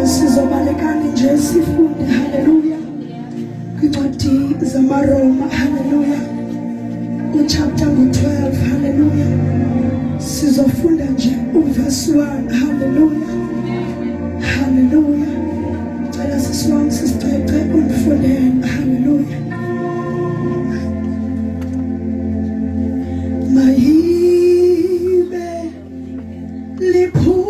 Sizobalekani nje sifunde haleluya kwincwadi zamaRoma haleluya uchapter 12 haleluya sizofunda nje uverse 1 haleluya haleluya cela sisiwami sisicece undifundele haleluya mayibe liphu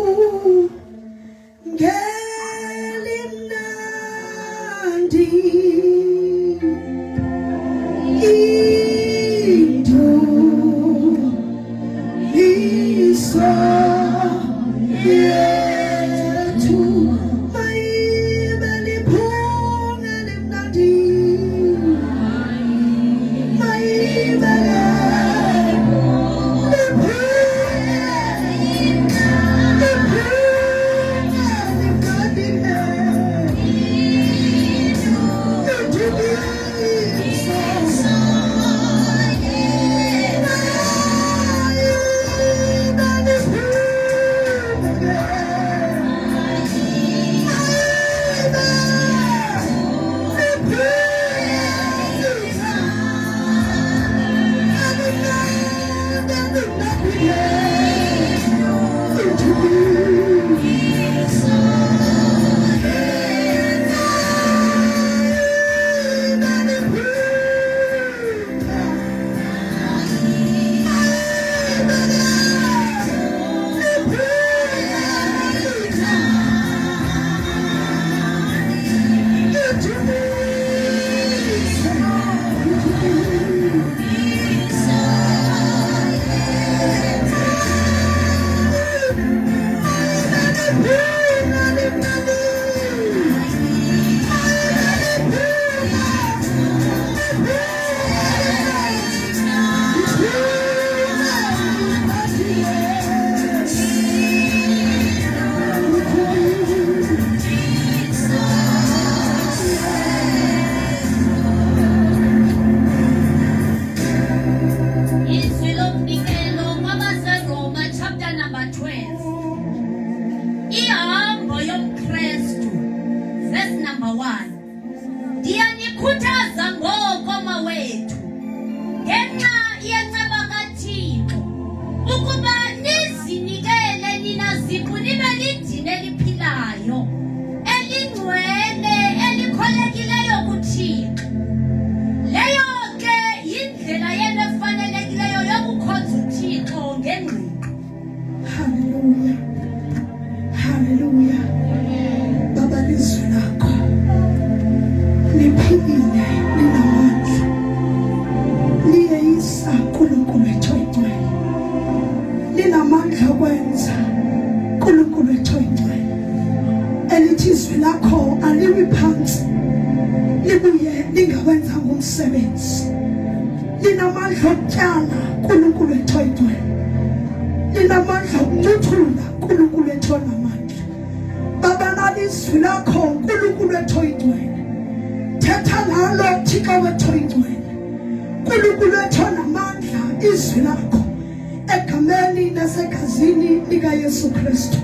Yesu Kristo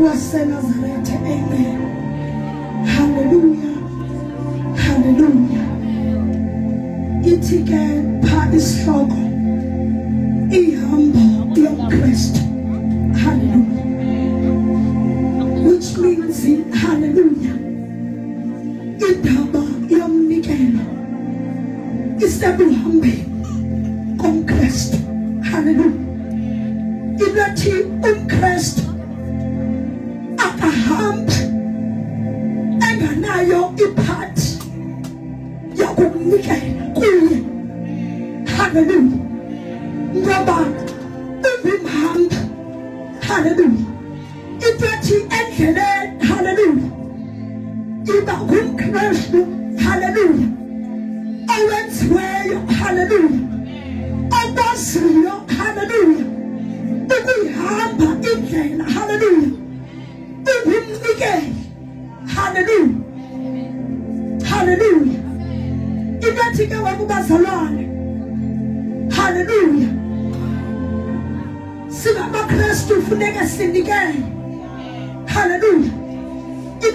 wase Nazareth amen haleluya haleluya itike pha isihloko ihambo loKristu haleluya which means haleluya indaba yomnikelo isebuhambeni komKristu haleluya ilathi umKristu akahamba enganayo iphathi yokumnikela kuye haleluya ngoba ubimhamba haleluya ilathi endleleni haleluya iba umKristu haleluya owenziweyo haleluya okwaziyo haleluya ukuyihamba indlela haleluya ubimnikele haleluya haleluya ilathi ke wakubazalwane haleluya singamakristu funeka sinikele haleluya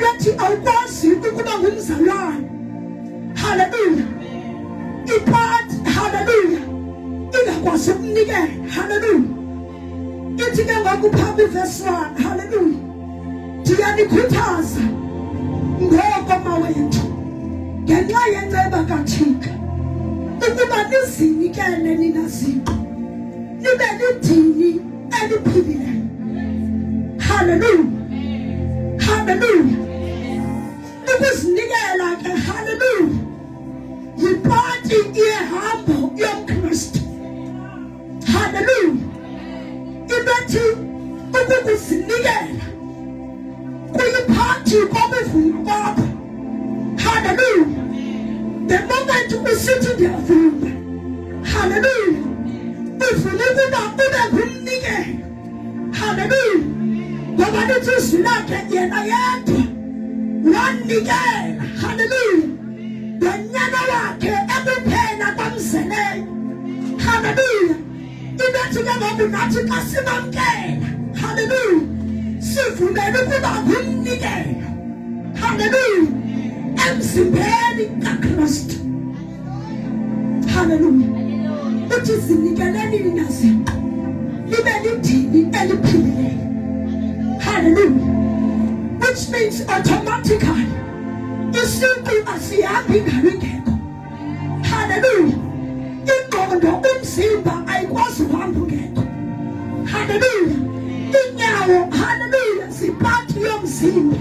into ethi awukwazi ukuba ngumzalwane. Hallelujah. Ipart, hallelujah, ingakwazi ukunikela. Hallelujah. Ithi ke ngokuphambi verse 1. Hallelujah. Ndiyanikhuthaza ngoko mawethu ngenxa yenceba kaThixo ukuba nizinikele nina ziqu nibe lidini eliphilileyo. Hallelujah. Hallelujah. Ukuzinikela ke, hallelujah, yipati yehambo yomKristu. Hallelujah. Ibethi ukuzinikela kuyiphathi kokuvuka kwakho. Hallelujah. The moment usithi ndiyavuma, hallelujah, ufuna ukuba ube ngumnikelo. Hallelujah. Ngoba lithi izwi lakhe yena yedwa wanikela. Hallelujah. Lonyana wakhe ekuphela kwamzeleyo. Hallelujah. Ibethi ke ngoku nathi xa simamkela, hallelujah, sivumele ukuba ngumnikelo. Hallelujah. Emzimbeni kaKristu. Hallelujah. Uthi zinikeleni nina ziqu libe lidini eliphilileyo. Hallelujah. Which means automatically isiqu asihambi ngalo. Hallelujah. Ingqondo, umzimba ayikwazi uhamba ungekho. Hallelujah. Inyawo, hallelujah, zipati yomzimba.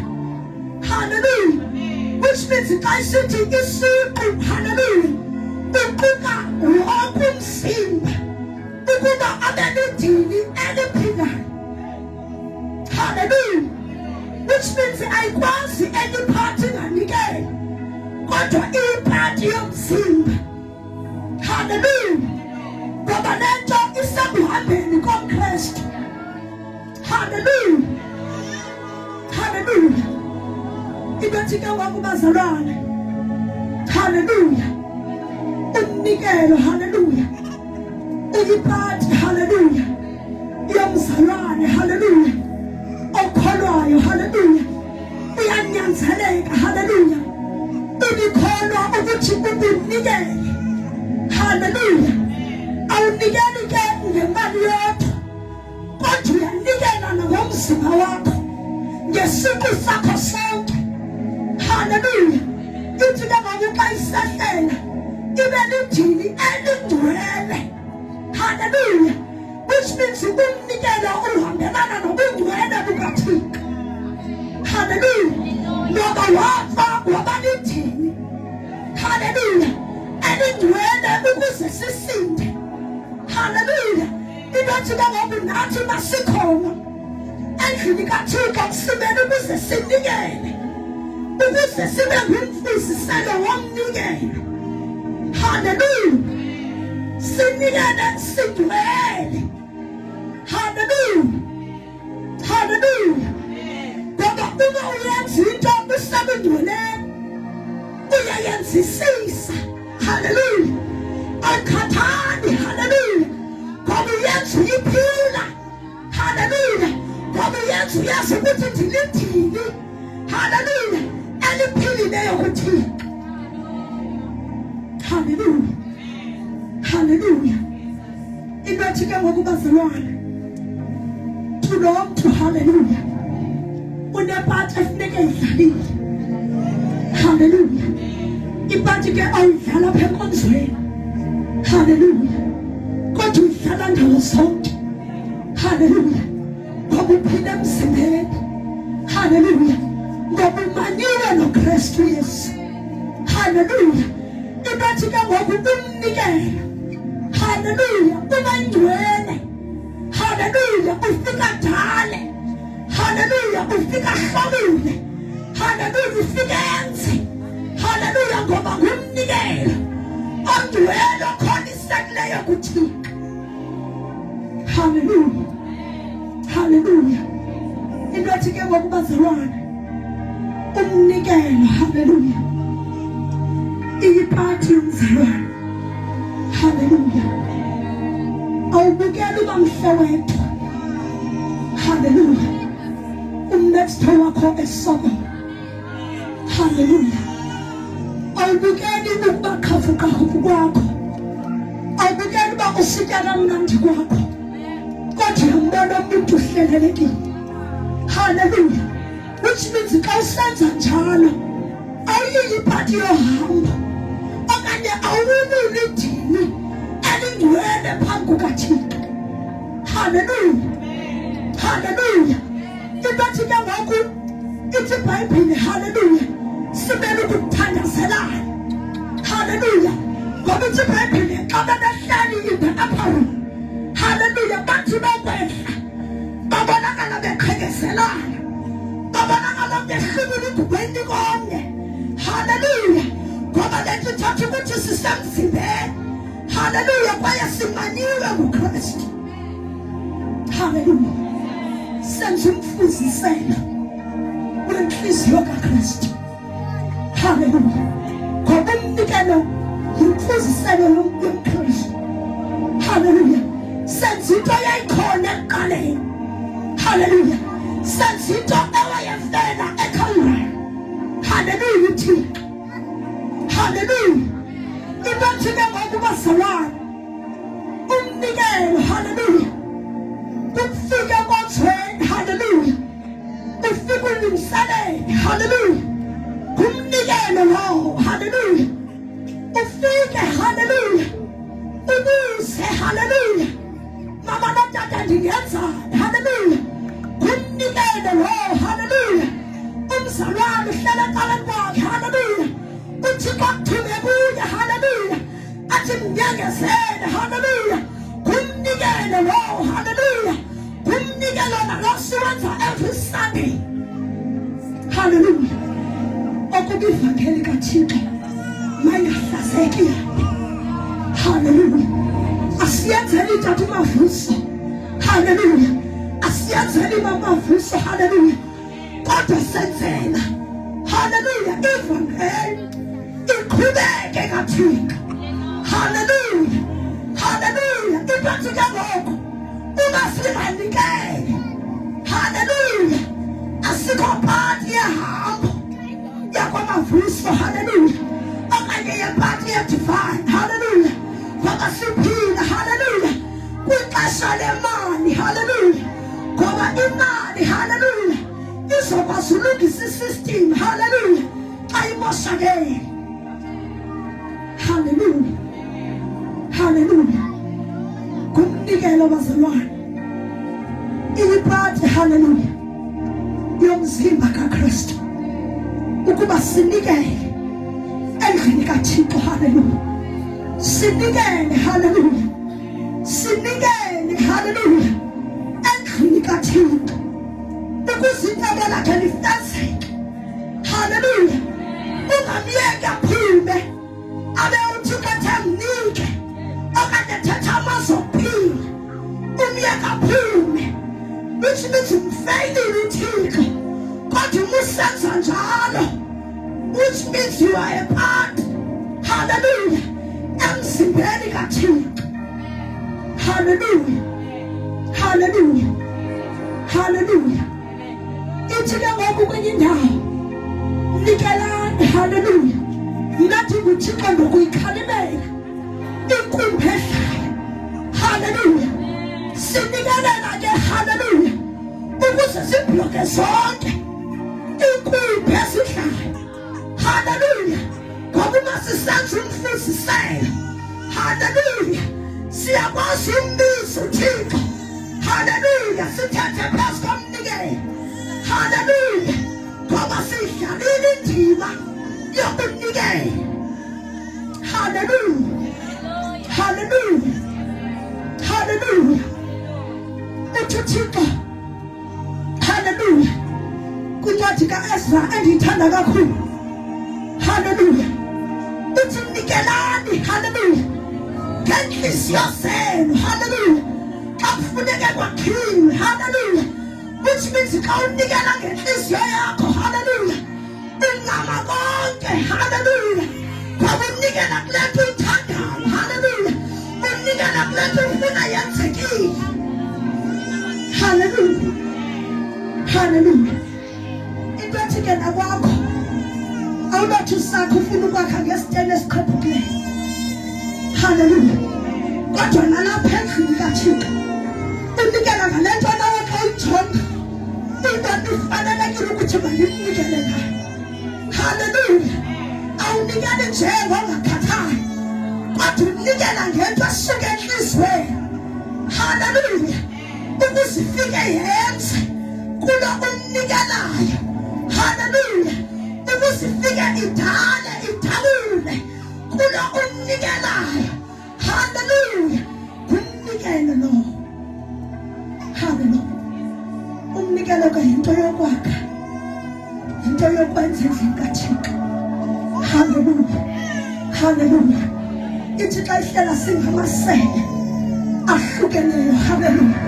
Hallelujah. Which means xa isithi isiqu, hallelujah, uquka wonke umzimba ukuba abe lidini eliphilayo. Hallelujah. Which means ayikwazi enye part inganikeli kodwa ipati yomzimba. Hallelujah. Ngoba lento isebuhambeni koKristu. Hallelujah. Hallelujah. Ibethi ke ngoku bazalwane, hallelujah, umnikelo, hallelujah, uyipati, hallelujah, yomzalwane, hallelujah, okholwayo, hallelujah, uyanyanzeleka, hallelujah, unikholwa ukuthi ukunikele. Hallelujah. Awunikeli ke ngemali yodwa kodwa uyanikela ngomzimba wakho, ngesiqu sakho sonke. Hallelujah. Ithi ke ngoku xa isehlela ibe lidini elingcwele. Hallelujah. Which means umnikelo uhambelana nobungcwele bukaThixo. Hallelujah. Ngoba wafa waba lidini, hallelujah, elingcwele ukuze sisinde. Hallelujah. Ibethi ke ngoku nathi masikhona endlini kaThixo simele ukuze sinikele, ukuze sibe ngumfuziselo womnikelo. Hallelujah. Sinikele sigcwele. Hallelujah. Hallelujah. Ngoba uma uyenza into usebengcweleni uyayenzisisa. Hallelujah. Akhathani. Hallelujah. Ngoba uyenza uyiphila. Hallelujah. Ngoba uyenza uyazi ukuthi ndilidini. Hallelujah. Eliphilileyo kuThixo. Hallelujah. Hallelujah. Ibethi ke ngoku bazalwane, lo mntu, hallelujah, unepati efuneka idlalile. Hallelujah. Ipati ke ayidlala apha enkonzweni. Hallelujah. Kodwa udlala ndawo zonke. Hallelujah. Ngoba uphila emzimbeni. Hallelujah. Ngoba umanyiwe noKristu Yesu. Hallelujah. Ibethi ke ngoku umnikelo. Hallelujah. Ubangcwele. Hallelujah. Ufika dale. Hallelujah. Ufika hlobile. Hallelujah. Ufika enzi. Hallelujah. Ngoba ngumnikelo ongcwele okhonisekileyo kuThixo. Hallelujah. Hallelujah. Ibethi ke ngoku bazalwane, umnikelo, hallelujah, iyipati yomzalwane. Hallelujah. Awubukela uba mhle wedwa. Hallelujah. Umnexto wakho eSodom Hallelujah. Awubukeli ukuba khafukafu kwakho. Awubukeli uba usitya kamnandi kwakho. Kodwa umbona umuntu uhlelelekile. Hallelujah. Which means xa usenza njalo awuyiyi iphathi yohambo okanye awululi idini elingcwele phambi kukaThixo. Hallelujah. Hallelujah. Into ethi ke ngoku ithi iBhayibhile, hallelujah, simele ukuthandazelana. Hallelujah. Ngoba ithi iBhayibhile xa bebehleli apha, hallelujah, bathi bekwehla babonakala beqhekezelana, babonakala behlubula udubeni komnye. Hallelujah. Ngoba lethi thatha ukuthi sisemzimbeni. Hallelujah. Kwaye simanyiwe nguKristu. Hallelujah. Senza umfuziselo wenhliziyo kaKristu. Hallelujah. Ngoba umnikelo yimfuziselo yomKristu. Hallelujah. Senza into yayikhona ekuqaleni. Hallelujah. Senza into ewayevela eKhalvari. Hallelujah. Thixo. Hallelujah. Into ethi ke ngoku bazalwane, umnikelo, hallelujah, kufike emothweni, hallelujah, ufike ulungiselele, hallelujah, kumnikelo lowo, hallelujah, ufike, hallelujah, ubuze, hallelujah, mama notata ndingenzani, hallelujah, kumnikelo lowo, hallelujah, umzalwane uhlala eqaleni kwakhe, hallelujah, uThixo akuthume kuye, hallelujah, athi mnyangezele, hallelujah, kumnikelo lowo, hallelujah, kumnikelo nalo siwenza every Sunday. Hallelujah. Okuba ivangeli kaThixo mayingahlazeki yaphi. Hallelujah. Asiyenzeli tata umavuso. Hallelujah. Asiyenzeli mamavuso. Hallelujah. Kodwa senzela, hallelujah, ivangeli iqhubeke kaThixo. Hallelujah. Hallelujah. Into ethi ke ngoku uma singanikeli, hallelujah, asikho phakathi yehambo yakwamavuso, hallelujah, okanye yephathi yedivine, hallelujah, ngoba siphila, hallelujah, kwixesha lemali, hallelujah, ngoba imali, hallelujah, izokwazi ulungisa isystem, hallelujah, xa imoshakele. Hallelujah. Hallelujah. Kumnikelo bazalwane, iyiphathi, hallelujah, yomzimba kaKristu ukuba sinikele endlini kaThixo. Hallelujah. Sinikele, hallelujah, sinikele, hallelujah, endlini kaThixo ukuze inqaba lakhe lifezeke. Hallelujah. Ungamyeki aphume abe uThixo ethe mnike okanye thetha amazwi okuphila, umyeka aphume, which means umfeyilile uThixo, kodwa umusenza njalo, which means you are a part, hallelujah, emzimbeni kaThixo. Hallelujah. Hallelujah. Hallelujah. Ithi ke ngoku kwenye indawo, nikelani, hallelujah, ngathi nguThixo ngokuyikhalimela inkumbi ehlayo. Hallelujah. Sinikelela ke, hallelujah, ukuze sibloke zonke inkumbi ezihlayo. Hallelujah. Ngoba uma sisenza umfuziselo, hallelujah, siyakwazi umbiza uThixo. Hallelujah. Sithethe phezu komnikelo. Hallelujah. Ngoba sidlalile indima yokunikela. Hallelujah. Hallelujah. Hallelujah. Uthixo, hallelujah, kwincwadi kaEzra endiyithanda kakhulu, hallelujah, uthi nikelani, hallelujah, ngenhliziyo zenu, hallelujah, xa kufuneke kwakhiwe, hallelujah, which means xa unikela ngenhliziyo yakho, hallelujah, ingama konke, hallelujah, ngoba unikela kule nto uyithandayo, hallelujah, unikela kule nto ufuna yenzekile. Hallelujah. Hallelujah. Into ethi ke nakwakho awunathi usakho ufuna ukwakha ngesitene esiqhephukileyo. Hallelujah. Kodwa nalapha endlini kaThixo unikela ngale nto nawe xa uyijonga into ifanelekile ukuthi mandinikele ngayo. Hallelujah. Awunikele nje ngongakhathali kodwa unikela ngento esuka enhliziyweni. Hallelujah. Ukuze ifike yenze kulo umnikelayo. Hallelujah. Ukuze ifike idale idalule kulo umnikelayo. Hallelujah. Umnikelo lo. Hallelujah. Umnikelo kuyinto yokwakha, into yokwenza endlini kaThixo. Hallelujah. Hallelujah. Ithi xa ihlela singamasebe ahlukeneyo. Hallelujah.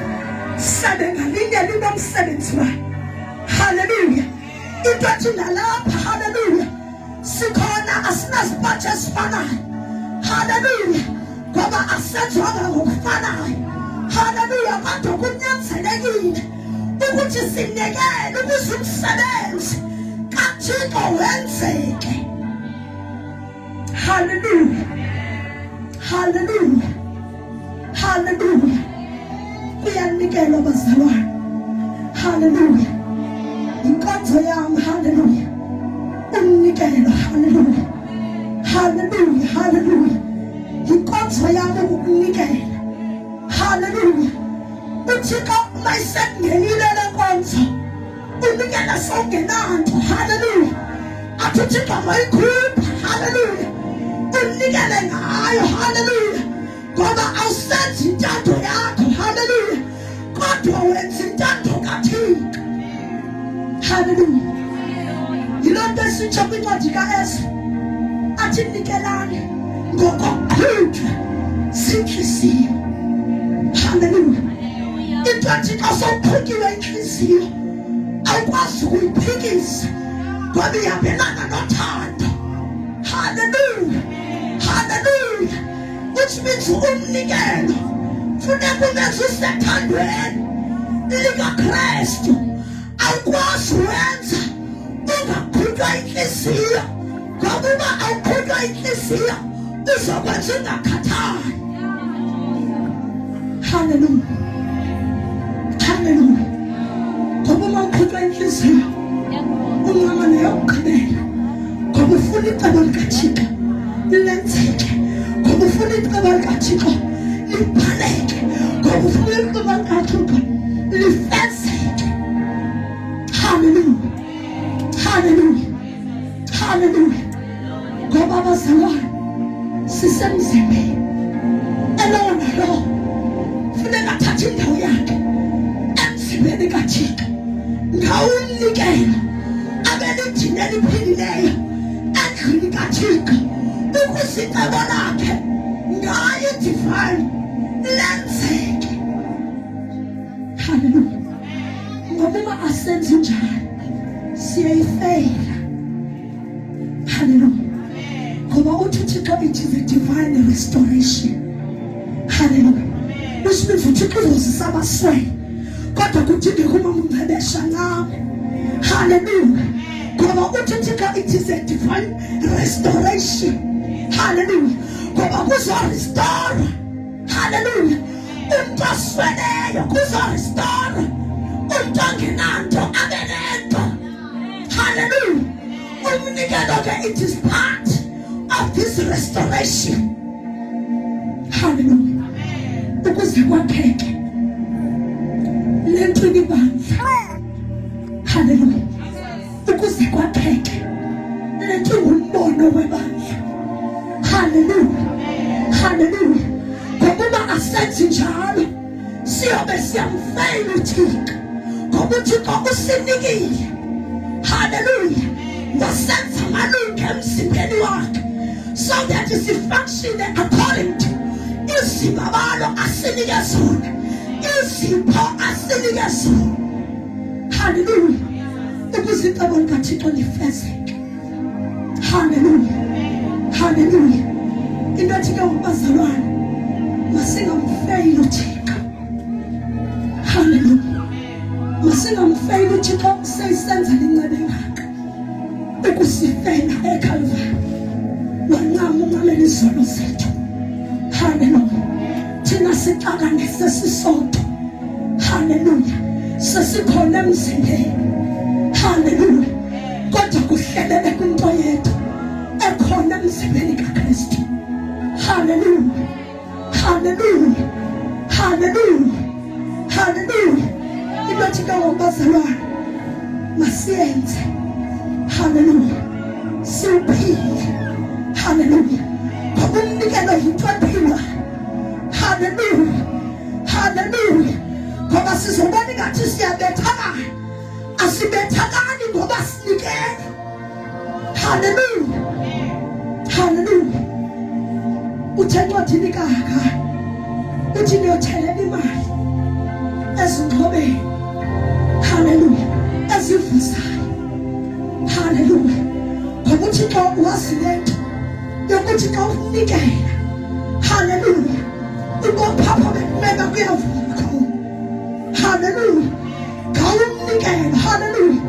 Sebe ngalinye linomsebenzi wayo. Hallelujah. Into ethi nalapha. Hallelujah. Sikhona asinazipatsha ezifanayo. Hallelujah. Ngoba asenziwanga ngokufanayo. Hallelujah. Kodwa kunyanzelekile ukuthi sinikele ukuze umsebenzi kaThixo wenzeke. Hallelujah. Hallelujah. Hallelujah. Kuyanikela bazalwane. Hallelujah. Inkonzo yami. Hallelujah. Umnikelo. Hallelujah. Hallelujah. Hallelujah. Inkonzo yami ukunikela. Hallelujah. Uthixo mayisengenile le nkonzo unikela songenanto. Hallelujah. Athi uThixo mayikhupha. Hallelujah. Unikele ngayo. Hallelujah. Ngoba awusenzi intando yakho. Hallelujah. Kodwa wenza intando kaThixo. Hallelujah. Yilonto esitsho kwincwadi kaEsra athi nikelani ngokokukhutshwa zinhliziyo. Hallelujah. Into ethi xa sowuphukiwe inhliziyo awukwazi ukuyiphikisa ngoba ihambelana nothando. Hallelujah. Hallelujah. Which means umnikelo funeka umenze usethandweni likaKristu. Awukwazi wenza ungakhutshwa inhliziyo ngoba uba awukhutshwa inhliziyo uzokwenza ungakhathali. Hallelujah. Hallelujah. Ngoba uma ukhutshwa inhliziyo umama neyokugqibela ngoba ufuna icebo likaThixo lenzeke, ngoba ufuna icebo likaThixo libhaleke, ngoba ufuna icebo likaThixo lifezeke. Hallelujah. Hallelujah. Hallelujah. Ngoba bazalwane sisemzimbeni elowo nalowo funeka athathe indawo yakhe emzimbeni kaThixo. Ngawumnikelo abelinjini eliphilileyo endlini kaThixo ukuze icebo lakhe ngayo divine lenzeke. Hallelujah. Ngoba uma asenzi njalo siyayifeyila. Hallelujah. Ngoba uthi uThixo it is a divine restoration. Hallelujah. Which means uThixo uzosisa abaswele kodwa kudingeka uma ungcebesha nawe. Hallelujah. Ngoba uthi uThixo it is a divine restoration. Hallelujah. Ngoba kuzorestore. Hallelujah. Umuntu osweleyo kuzorestore. Umuntu ongenanto abe nento. Hallelujah. Umnikelo ke it is part of this restoration. Hallelujah. Ukuze kwakheke lento libandla. Hallelujah. Ukuze kwakheke lento ngumbono webandla. Hallelujah. Hallelujah. Ngoba asenzi njalo siyobe siyamfeyila uThixo ngoba uThixo usinikile. Hallelujah. Wasenza amalungu emzimbeni wakhe so that sifunctione according to izimo abalo asinike zona, izipho asinike zona. Hallelujah. Ukuze icebo likaThixo lifezeke. Hallelujah. Hallelujah. Into ethi ke ubazalwane masingamfeyili uThixo. Hallelujah. Masingamfeyili uThixo seyisenza lincebe ngaka. ukusifela eKalvari wanqama ukunqamela izono zethu. Hallelujah. Thina sixakanise sisodwa. Hallelujah. Sesikhona emzimbeni. Hallelujah. Kodwa kuhlelele kwinto yethu ekhona emzimbeni kaKristu. Hallelujah. Hallelujah. Hallelujah. Hallelujah. Ibathi kawabazalwane masiyenze. Hallelujah. Siphile. Hallelujah. Ngokumnikelo yinto ephilwa. Hallelujah. Hallelujah. Ngoba sizobona ngathi siyabethakala. Asibethakali ngoba sinikele. Hallelujah. Hallelujah. Uthencwadini kaHagayi uthi niyothelela imali ezingxobeni. Hallelujah. Ezivuzayo. Hallelujah. Ngoba uThixo wazi lento yokuthi xa unikela. Hallelujah. Ubophapha bekumeka kuyavuma khona. Hallelujah. Ngawumnikela. Hallelujah.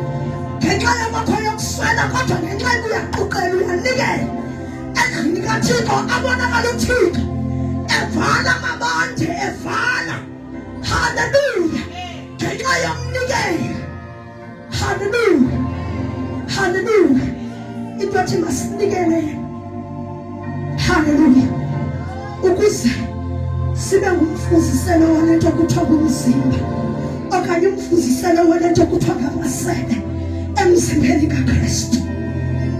Ngenxa yamakho yokuswela kodwa ngenxa yokuyaquqela uyanikela. Endlini kaThixo abonakala uThixo evala amabandla evala. Hallelujah. Ngenxa yomnikelo. Hallelujah. Hallelujah. Into ethi masinikele. Hallelujah. Ukuze sibe ngumfuziselo walento kuthiwa ngumzimba okanye umfuziselo walento kuthiwa ngamasebe emzimbeni kaKristu.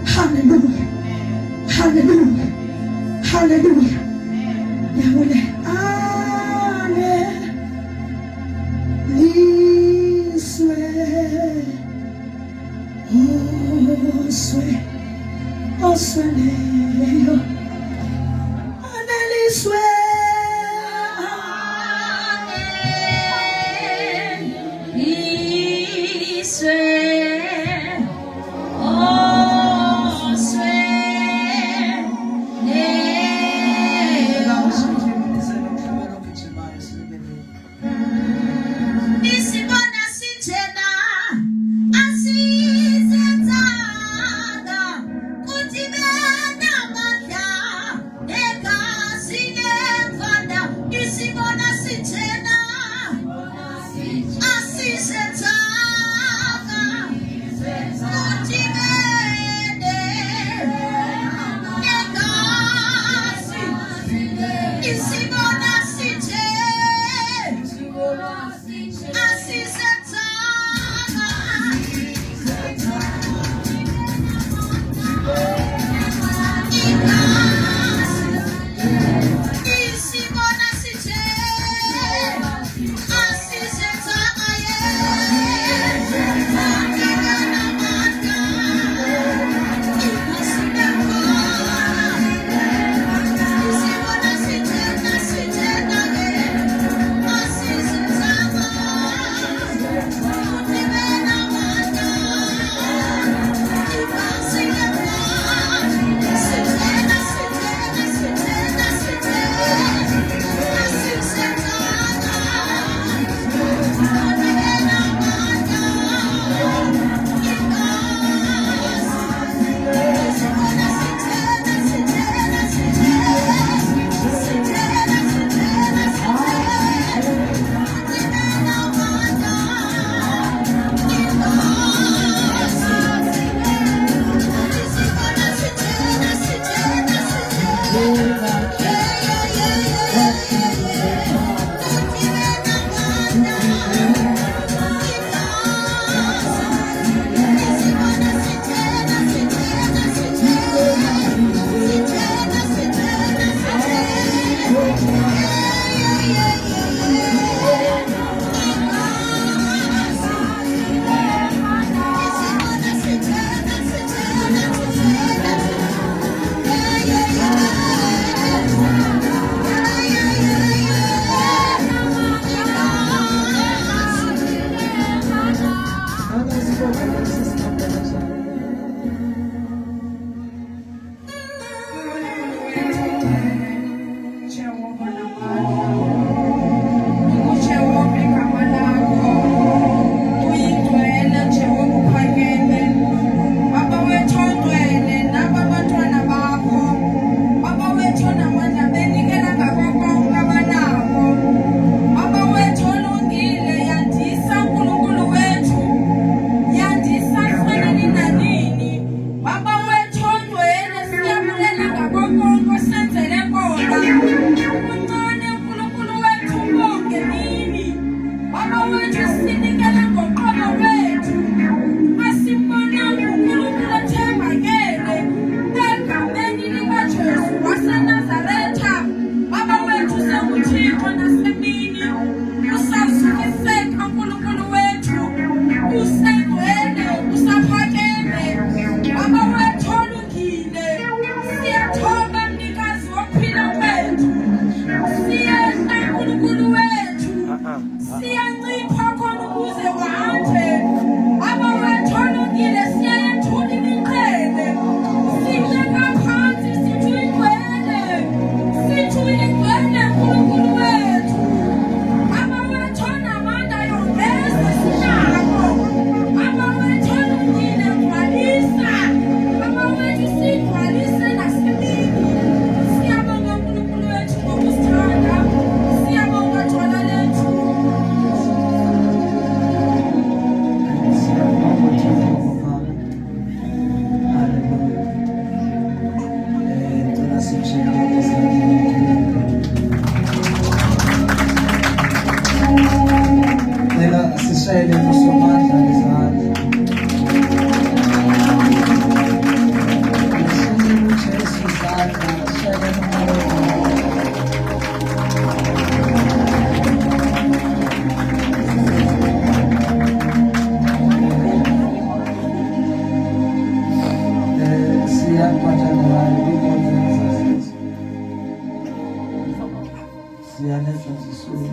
Hallelujah. Hallelujah. Hallelujah. Yawule. Liswe. Osweleyo. Aneliswe. Asizenzanga kuti bena madla negazi siyaletha zisuke